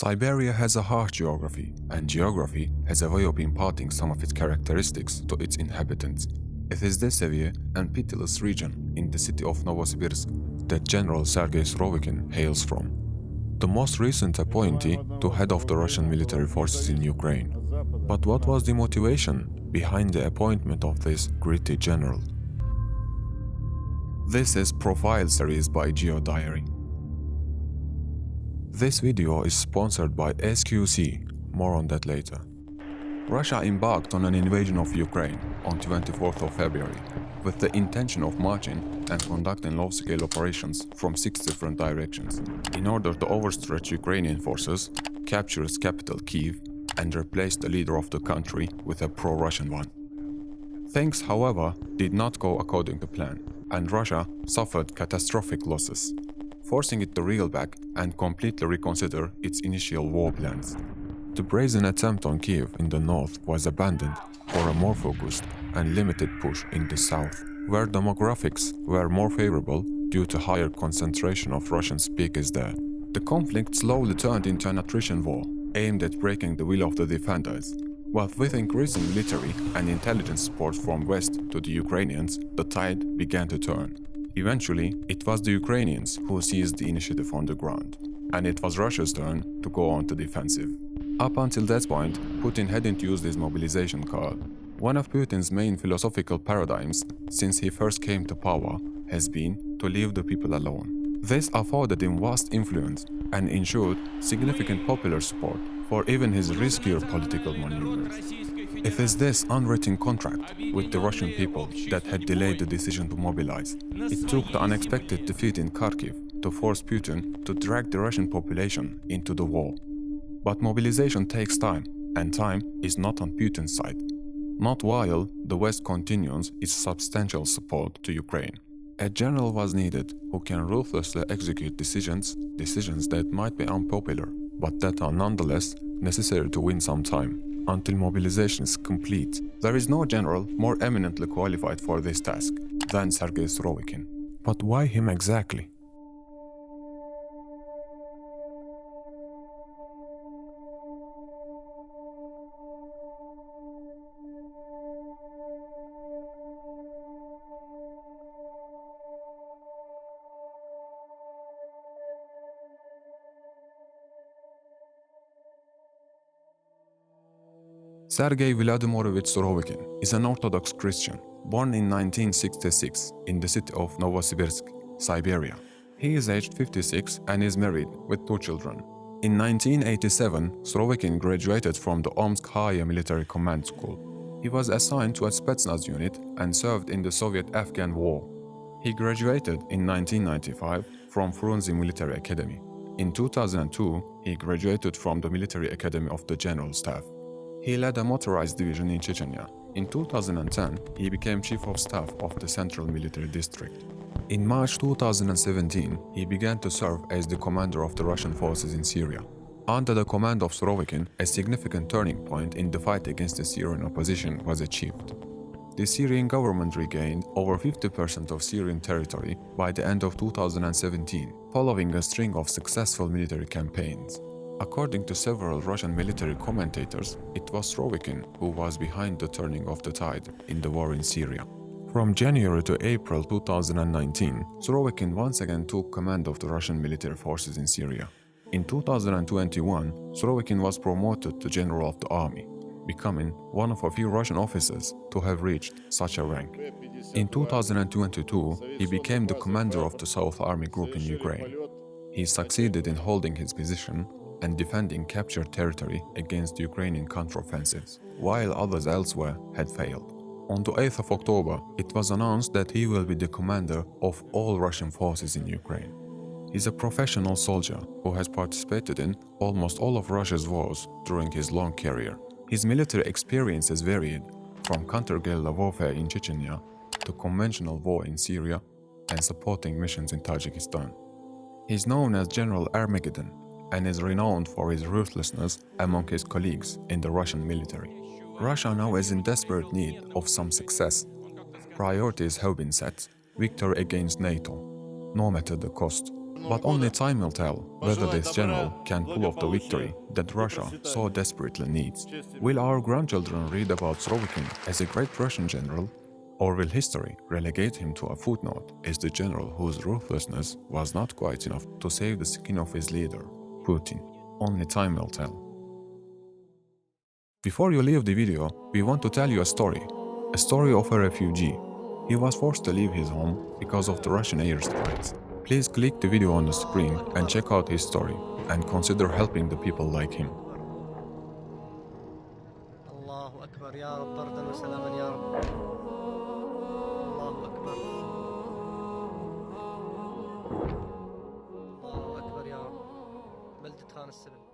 Siberia has a harsh geography, and geography has a way of imparting some of its characteristics to its inhabitants. It is this severe and pitiless region in the city of Novosibirsk that General Sergei Surovikin hails from, the most recent appointee to head of the Russian military forces in Ukraine. But what was the motivation behind the appointment of this gritty general? This is Profile series by GeoDiary. This video is sponsored by SQC, more on that later. Russia embarked on an invasion of Ukraine on 24th of February with the intention of marching and conducting large-scale operations from 6 different directions in order to overstretch Ukrainian forces, capture its capital Kyiv, and replace the leader of the country with a pro-Russian one. Things, however, did not go according to plan, and Russia suffered catastrophic losses, forcing it to reel back and completely reconsider its initial war plans. The brazen attempt on Kyiv in the north was abandoned for a more focused and limited push in the south, where demographics were more favorable due to higher concentration of Russian speakers there. The conflict slowly turned into an attrition war aimed at breaking the will of the defenders, but with increasing military and intelligence support from west to the Ukrainians, the tide began to turn. Eventually, it was the Ukrainians who seized the initiative on the ground, and it was Russia's turn to go on to defensive. Up until that point, Putin hadn't used his mobilization card. One of Putin's main philosophical paradigms since he first came to power has been to leave the people alone. This afforded him vast influence and ensured significant popular support for even his riskier political maneuvers. It is this unwritten contract with the Russian people that had delayed the decision to mobilize. It took the unexpected defeat in Kharkiv to force Putin to drag the Russian population into the war. But mobilization takes time, and time is not on Putin's side. Not while the West continues its substantial support to Ukraine. A general was needed who can ruthlessly execute decisions that might be unpopular, but that are nonetheless necessary to win some time until mobilization is complete. There is no general more eminently qualified for this task than Sergei Surovikin. But why him exactly? Sergei Vladimirovich Surovikin is an Orthodox Christian, born in 1966 in the city of Novosibirsk, Siberia. He is aged 56 and is married with 2 children. In 1987, Surovikin graduated from the Omsk Higher Military Command School. He was assigned to a Spetsnaz unit and served in the Soviet-Afghan War. He graduated in 1995 from Frunze Military Academy. In 2002, he graduated from the Military Academy of the General Staff. He led a motorized division in Chechnya. In 2010, he became Chief of Staff of the Central Military District. In March 2017, he began to serve as the commander of the Russian forces in Syria. Under the command of Surovikin, a significant turning point in the fight against the Syrian opposition was achieved. The Syrian government regained over 50% of Syrian territory by the end of 2017, following a string of successful military campaigns. According to several Russian military commentators, it was Surovikin who was behind the turning of the tide in the war in Syria. From January to April 2019, Surovikin once again took command of the Russian military forces in Syria. In 2021, Surovikin was promoted to General of the Army, becoming one of a few Russian officers to have reached such a rank. In 2022, he became the commander of the South Army Group in Ukraine. He succeeded in holding his position and defending captured territory against Ukrainian counteroffensives, while others elsewhere had failed. On the 8th of October, it was announced that he will be the commander of all Russian forces in Ukraine. He's a professional soldier who has participated in almost all of Russia's wars during his long career. His military experience has varied from counter-guerrilla warfare in Chechnya to conventional war in Syria and supporting missions in Tajikistan. He's known as General Armageddon and is renowned for his ruthlessness among his colleagues in the Russian military. Russia now is in desperate need of some success. Priorities have been set: victory against NATO, no matter the cost. But only time will tell whether this general can pull off the victory that Russia so desperately needs. Will our grandchildren read about Surovikin as a great Russian general? Or will history relegate him to a footnote as the general whose ruthlessness was not quite enough to save the skin of his leader, Putin? Only time will tell. Before you leave the video, we want to tell you a story of a refugee. He was forced to leave his home because of the Russian airstrikes. Please click the video on the screen and check out his story, and consider helping the people like him. الله أكبر يا رب بردا وسلاما يا رب. الله أكبر. الله أكبر يا رب. بلدة خان السبل.